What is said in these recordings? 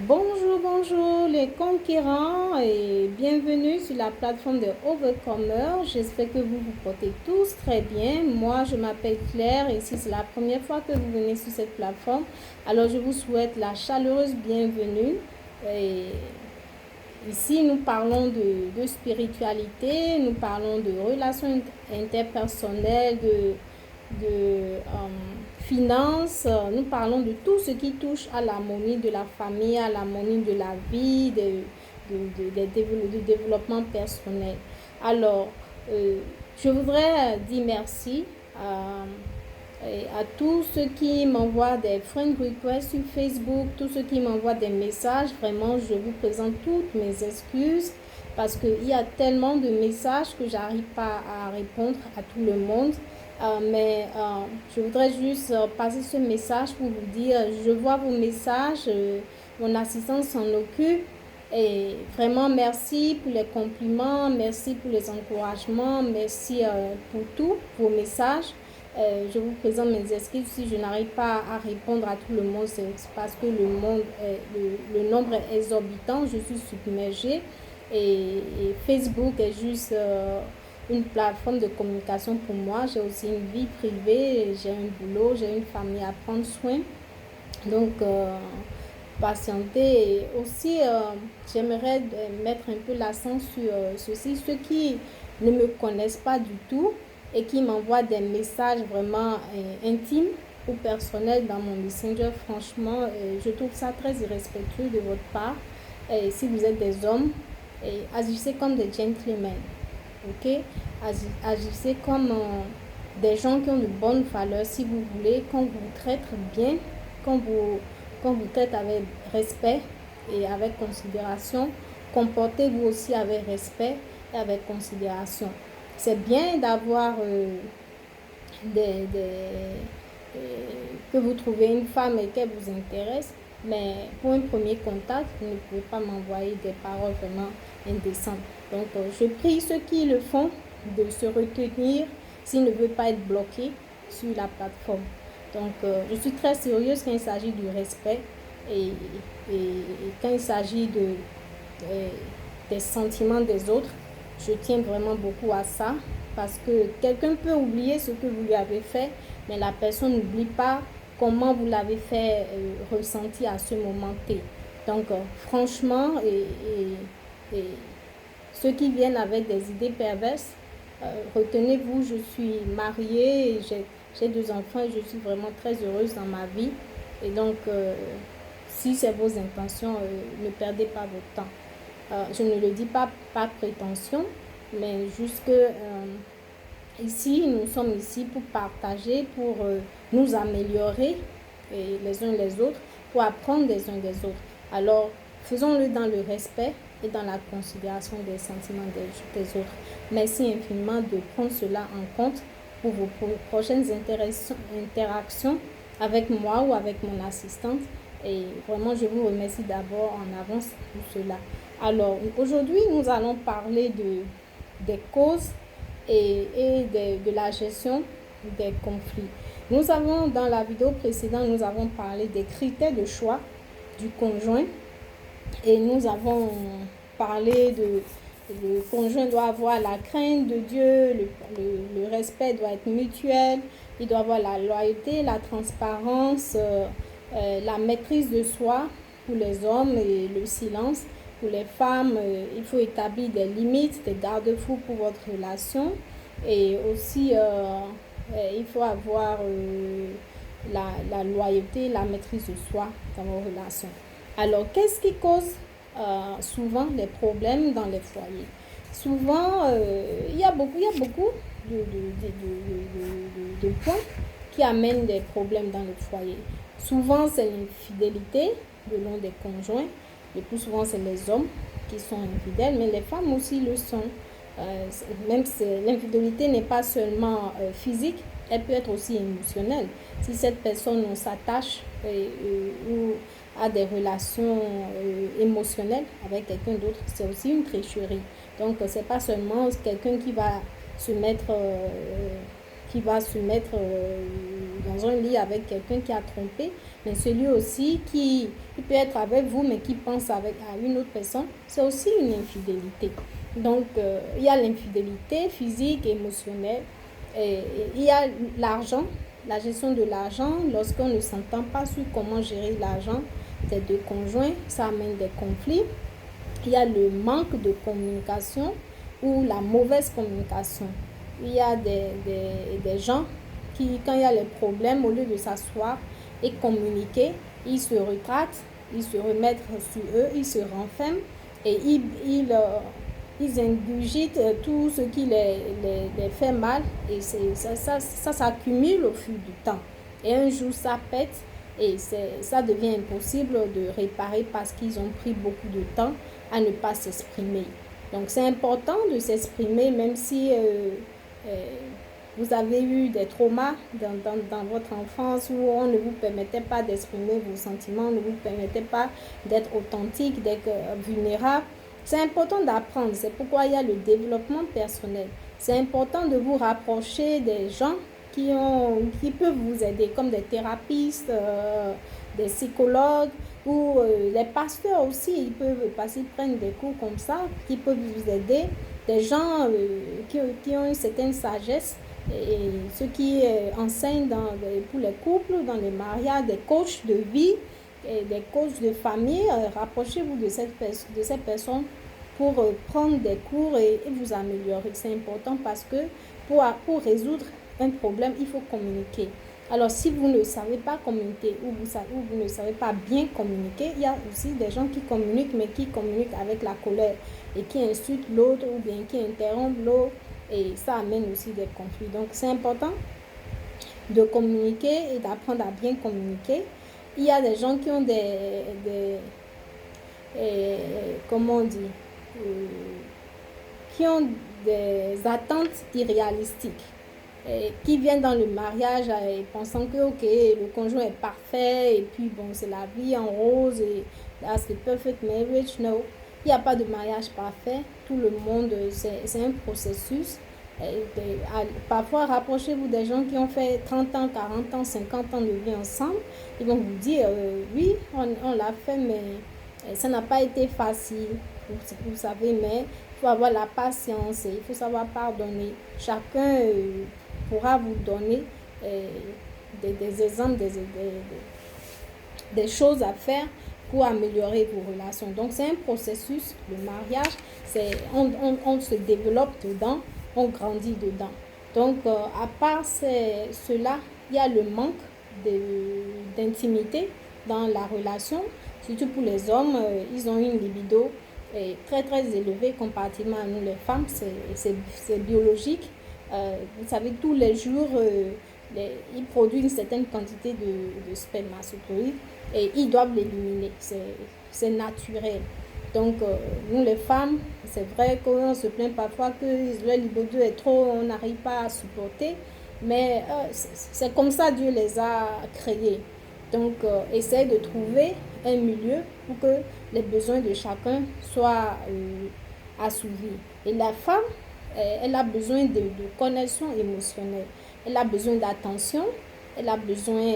Bonjour, bonjour les conquérants et bienvenue sur la plateforme de Overcomer. J'espère que vous vous portez tous très bien. Moi, je m'appelle Claire et si c'est la première fois que vous venez sur cette plateforme, alors je vous souhaite la chaleureuse bienvenue. Et ici, nous parlons de spiritualité, nous parlons de relations interpersonnelles, de finances, nous parlons de tout ce qui touche à l'harmonie de la famille, à l'harmonie de la vie, du développement personnel. Alors, je voudrais dire merci à tous ceux qui m'envoient des friend requests sur Facebook, tous ceux qui m'envoient des messages. Vraiment, je vous présente toutes mes excuses parce qu'il y a tellement de messages que j'arrive pas à répondre à tout le monde. Je voudrais juste passer ce message pour vous dire, je vois vos messages, mon assistant s'en occupe. Et vraiment, merci pour les compliments, merci pour les encouragements, merci pour tous vos messages. Je vous présente mes excuses si je n'arrive pas à répondre à tout le monde, c'est parce que le nombre est exorbitant, je suis submergée et Facebook est juste une plateforme de communication pour moi. J'ai aussi une vie privée, j'ai un boulot, j'ai une famille à prendre soin. Donc, patienter. Et aussi, j'aimerais mettre un peu l'accent sur ceci. Ceux qui ne me connaissent pas du tout et qui m'envoient des messages vraiment intimes ou personnels dans mon Messenger, franchement, je trouve ça très irrespectueux de votre part. Et si vous êtes des hommes, agissez comme des gentlemen. Ok? Agissez comme des gens qui ont de bonnes valeurs. Si vous voulez qu'on vous traite bien, qu'on vous, qu'on vous traite avec respect et avec considération, comportez-vous aussi avec respect et avec considération. C'est bien d'avoir que vous trouvez une femme et qu'elle vous intéresse, mais pour un premier contact, vous ne pouvez pas m'envoyer des paroles vraiment indécentes. Donc, je prie ceux qui le font de se retenir s'ils ne veulent pas être bloqués sur la plateforme. Donc, je suis très sérieuse quand il s'agit du respect et, quand il s'agit des sentiments des autres. Je tiens vraiment beaucoup à ça parce que quelqu'un peut oublier ce que vous lui avez fait, mais la personne n'oublie pas comment vous l'avez fait ressentir à ce moment T. Donc, franchement, et ceux qui viennent avec des idées perverses, retenez-vous, je suis mariée, et j'ai deux enfants et je suis vraiment très heureuse dans ma vie. Et donc, si c'est vos intentions, ne perdez pas votre temps. Je ne le dis pas par prétention, mais juste que ici, nous sommes ici pour partager, pour nous améliorer les uns les autres, pour apprendre des uns des autres. Alors, faisons-le dans le respect et dans la considération des sentiments des autres. Merci infiniment de prendre cela en compte pour vos prochaines interactions avec moi ou avec mon assistante. Et vraiment, je vous remercie d'abord en avance pour cela. Alors, aujourd'hui, nous allons parler des causes de la gestion des conflits. Nous avons, dans la vidéo précédente, nous avons parlé des critères de choix du conjoint et nous avons parlé le conjoint doit avoir la crainte de Dieu, le respect doit être mutuel, il doit avoir la loyauté, la transparence, la maîtrise de soi pour les hommes et le silence. Pour les femmes, il faut établir des limites, des garde-fous pour votre relation. Et aussi, il faut avoir la loyauté, la maîtrise de soi dans vos relations. Alors, qu'est-ce qui cause souvent les problèmes dans les foyers? Souvent, il y a beaucoup de points qui amènent des problèmes dans le foyer. Souvent, c'est l'infidélité de l'un des conjoints. Le plus souvent, c'est les hommes qui sont infidèles, mais les femmes aussi le sont. Même si l'infidélité n'est pas seulement physique, elle peut être aussi émotionnelle. Si cette personne s'attache ou a des relations émotionnelles avec quelqu'un d'autre, c'est aussi une tricherie. Donc, c'est pas seulement quelqu'un qui va se mettre qui va se mettre dans un lit avec quelqu'un qui a trompé, mais celui aussi qui peut être avec vous, mais qui pense à une autre personne, c'est aussi une infidélité. Donc, il y a l'infidélité physique, émotionnelle, et il y a l'argent, la gestion de l'argent, lorsqu'on ne s'entend pas sur comment gérer l'argent des deux conjoints, ça amène des conflits. Il y a le manque de communication ou la mauvaise communication. Il y a des gens qui, quand il y a les problèmes, au lieu de s'asseoir et communiquer, ils se retractent, ils se remettent sur eux, ils se renferment et ils ingurgitent tout ce qui les fait mal et ça s'accumule au fil du temps. Et un jour, ça pète et ça devient impossible de réparer parce qu'ils ont pris beaucoup de temps à ne pas s'exprimer. Donc, c'est important de s'exprimer même si vous avez eu des traumas dans votre enfance où on ne vous permettait pas d'exprimer vos sentiments, on ne vous permettait pas d'être authentique, d'être vulnérable. C'est important d'apprendre. C'est pourquoi il y a le développement personnel. C'est important de vous rapprocher des gens qui peuvent vous aider, comme des thérapeutes, des psychologues ou les pasteurs aussi. Ils peuvent passer, prendre des cours comme ça, qui peuvent vous aider. Des gens qui ont une certaine sagesse et ceux qui enseignent pour les couples, dans les mariages, des coachs de vie, et des coachs de famille. Rapprochez-vous de ces personnes pour prendre des cours et vous améliorer. C'est important parce que pour résoudre un problème, il faut communiquer. Alors, si vous ne savez pas communiquer ou vous ne savez pas bien communiquer, il y a aussi des gens qui communiquent, mais qui communiquent avec la colère et qui insultent l'autre ou bien qui interrompent l'autre et ça amène aussi des conflits. Donc, c'est important de communiquer et d'apprendre à bien communiquer. Il y a des gens qui ont comment on dit, qui ont des attentes irréalistiques. Qui viennent dans le mariage pensant que ok, le conjoint est parfait et puis bon, c'est la vie en rose et that's the perfect marriage. No, il n'y a pas de mariage parfait. Tout le monde, c'est un processus. Parfois, rapprochez-vous des gens qui ont fait 30 ans, 40 ans, 50 ans de vie ensemble. Ils vont vous dire, oui, on l'a fait, mais ça n'a pas été facile. Vous savez, mais il faut avoir la patience et il faut savoir pardonner. Chacun pourra vous donner des exemples, des choses à faire pour améliorer vos relations. Donc, c'est un processus, le mariage, on se développe dedans, on grandit dedans. Donc, à part cela, il y a le manque d'intimité dans la relation. Surtout pour les hommes, ils ont une libido très très élevée comparativement à nous les femmes, c'est biologique. Vous savez, tous les jours, ils produisent une certaine quantité de spermatozoïdes et ils doivent l'éliminer. C'est naturel. Donc, nous les femmes, c'est vrai qu'on se plaint parfois que le libido est trop, on n'arrive pas à supporter, mais c'est comme ça Dieu les a créés. Donc, essayez de trouver un milieu pour que les besoins de chacun soient assouvis. Et la femme, elle a besoin de connexion émotionnelle. Elle a besoin d'attention. Elle a besoin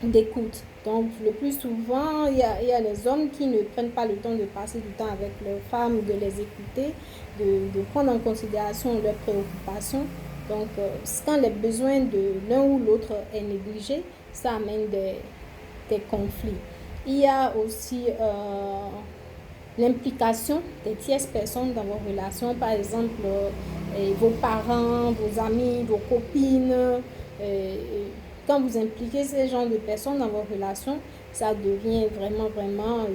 d'écoute. Donc, le plus souvent, il y a les hommes qui ne prennent pas le temps de passer du temps avec leurs femmes, de les écouter, de prendre en considération leurs préoccupations. Donc, quand les besoins de l'un ou l'autre est négligé, ça amène des conflits. Il y a aussi l'implication des tierces personnes dans vos relations, par exemple vos parents, vos amis, vos copines. Quand vous impliquez ces genres de personnes dans vos relations, ça devient vraiment, vraiment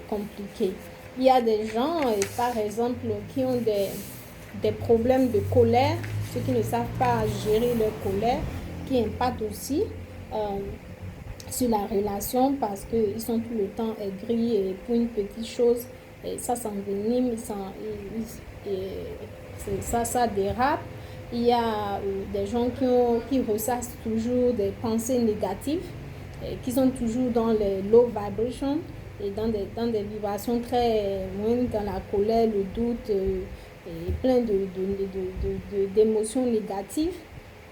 compliqué. Il y a des gens, par exemple, qui ont des problèmes de colère, ceux qui ne savent pas gérer leur colère, qui impactent aussi sur la relation parce qu'ils sont tout le temps aigris et pour une petite chose, et ça s'envenime, ça dérape. Il y a des gens qui ressassent toujours des pensées négatives, qui sont toujours dans les low vibrations et dans des vibrations très moindres, dans la colère, le doute et plein d'émotions négatives.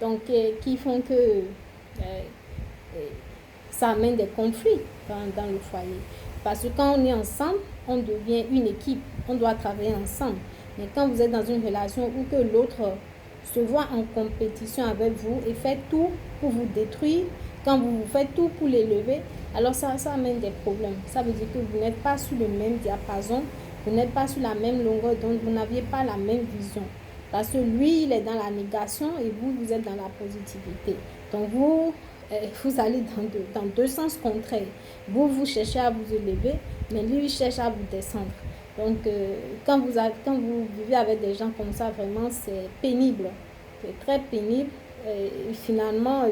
donc qui font que ça amène des conflits dans le foyer. Parce que quand on est ensemble, on devient une équipe, on doit travailler ensemble. Mais quand vous êtes dans une relation où que l'autre se voit en compétition avec vous et fait tout pour vous détruire, quand vous faites tout pour l'élever, alors ça amène des problèmes. Ça veut dire que vous n'êtes pas sur le même diapason, vous n'êtes pas sur la même longueur d'onde, vous n'aviez pas la même vision. Parce que lui, il est dans la négation et vous êtes dans la positivité. Donc vous allez dans deux sens contraires. Vous cherchez à vous élever, mais lui, il cherche à vous descendre. Donc, quand vous vivez avec des gens comme ça, vraiment, c'est pénible. C'est très pénible. Et finalement,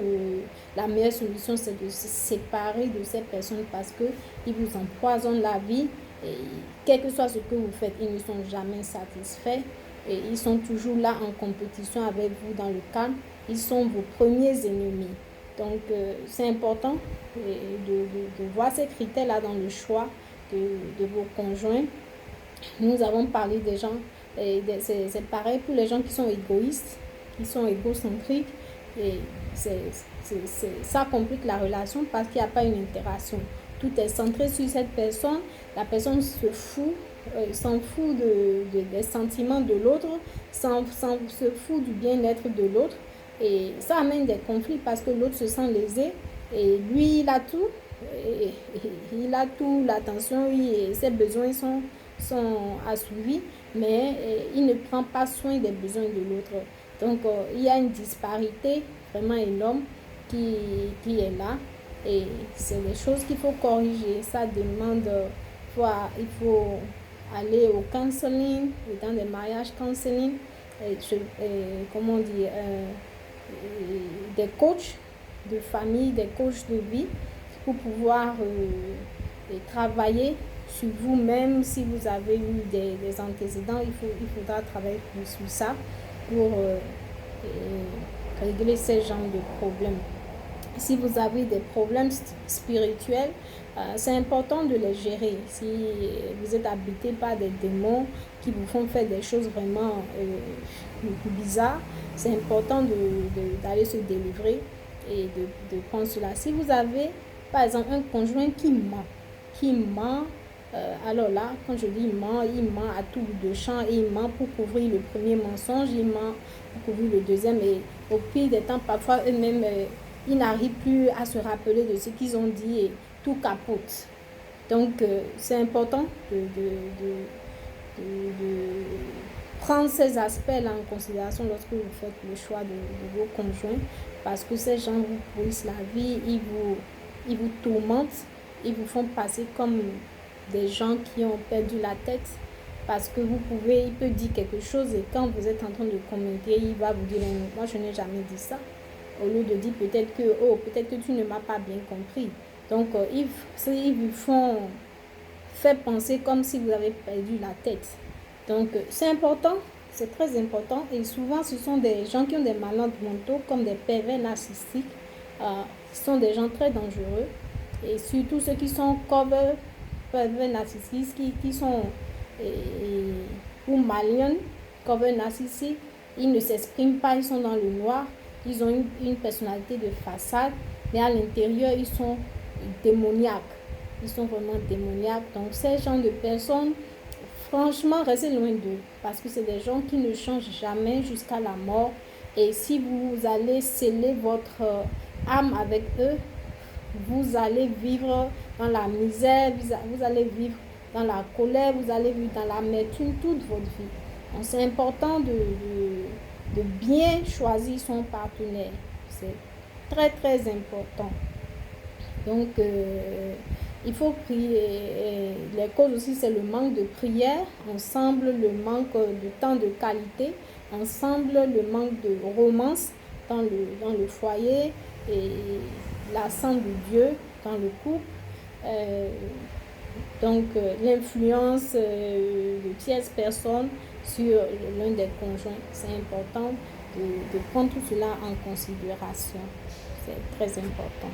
la meilleure solution, c'est de se séparer de ces personnes parce qu'ils vous empoisonnent la vie. Et quel que soit ce que vous faites, ils ne sont jamais satisfaits. Et ils sont toujours là en compétition avec vous dans le calme. Ils sont vos premiers ennemis. Donc, c'est important de voir ces critères-là dans le choix de vos conjoints. Nous avons parlé des gens, c'est pareil pour les gens qui sont égoïstes, qui sont égocentriques. Et ça complique la relation parce qu'il n'y a pas une interaction. Tout est centré sur cette personne. La personne s'en fout des sentiments de l'autre, se fout du bien-être de l'autre. Et ça amène des conflits parce que l'autre se sent lésé. Et lui, il a tout. Il a tout, l'attention, ses besoins sont assouvis, mais il ne prend pas soin des besoins de l'autre. Donc, il y a une disparité vraiment énorme qui est là. Et c'est des choses qu'il faut corriger. Ça demande, il faut aller au counseling, dans des mariages counseling, comment on dit, des coachs de famille, des coachs de vie pour pouvoir travailler sur vous-même. Si vous avez eu des antécédents, il faudra travailler sur ça pour régler ce genre de problèmes. Si vous avez des problèmes spirituels, c'est important de les gérer. Si vous êtes habité par des démons qui vous font faire des choses vraiment bizarres, c'est important d'aller se délivrer et de prendre cela. Si vous avez, par exemple, un conjoint qui ment, alors là, quand je dis il ment à tout bout de champ, il ment pour couvrir le premier mensonge, il ment pour couvrir le deuxième, et au pire des temps, parfois eux-mêmes, ils n'arrivent plus à se rappeler de ce qu'ils ont dit et tout capote. Donc, c'est important de prendre ces aspects-là en considération lorsque vous faites le choix de vos conjoints, parce que ces gens vous pourrissent la vie, ils vous tourmentent, ils vous font passer comme des gens qui ont perdu la tête, parce que il peut dire quelque chose et quand vous êtes en train de commenter, il va vous dire moi je n'ai jamais dit ça, au lieu de dire peut-être que tu ne m'as pas bien compris. Donc ils vous font faire penser comme si vous avez perdu la tête. Donc c'est important, c'est très important, et souvent ce sont des gens qui ont des malades mentaux comme des pervers narcissiques. Ce sont des gens très dangereux, et surtout ceux qui sont pervers narcissiques, qui sont ou maliens, cover narcissiques, ils ne s'expriment pas, ils sont dans le noir, ils ont une personnalité de façade, mais à l'intérieur ils sont démoniaques, ils sont vraiment démoniaques. Donc ces gens de personnes, franchement, restez loin d'eux, parce que c'est des gens qui ne changent jamais jusqu'à la mort. Et si vous allez sceller votre âme avec eux, vous allez vivre dans la misère, vous allez vivre dans la colère, vous allez vivre dans l'amertume toute votre vie. Donc c'est important de bien choisir son partenaire. C'est très très important. Donc il faut prier. Les causes aussi, c'est le manque de prière ensemble, le manque de temps de qualité ensemble, le manque de romance dans le foyer et l'absence de Dieu dans le couple. Donc l'influence de tierces personnes sur l'un des conjoints, c'est important de prendre tout cela en considération. C'est très important.